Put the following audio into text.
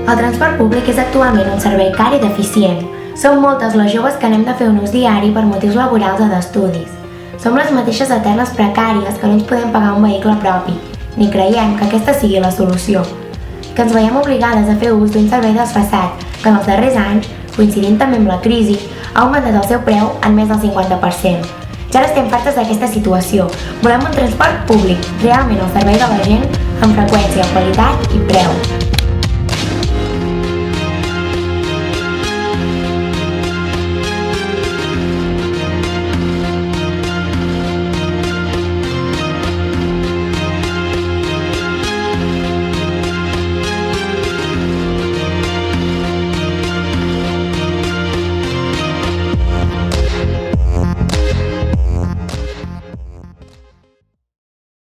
El transport públic és actualment un servei car i deficient. Som moltes les joves que n'hem de fer un ús diari per motius laborals o d'estudis. Som les mateixes eternes precàries que no ens podem pagar un vehicle propi, ni creiem que aquesta sigui la solució. Que ens veiem obligades a fer ús d'un servei desfasat, que en els darrers anys, coincidint també amb la crisi, ha augmentat el seu preu en més del 50%. Ja estem fartes d'aquesta situació. Volem un transport públic, realment al servei de la gent, amb freqüència, qualitat i preu.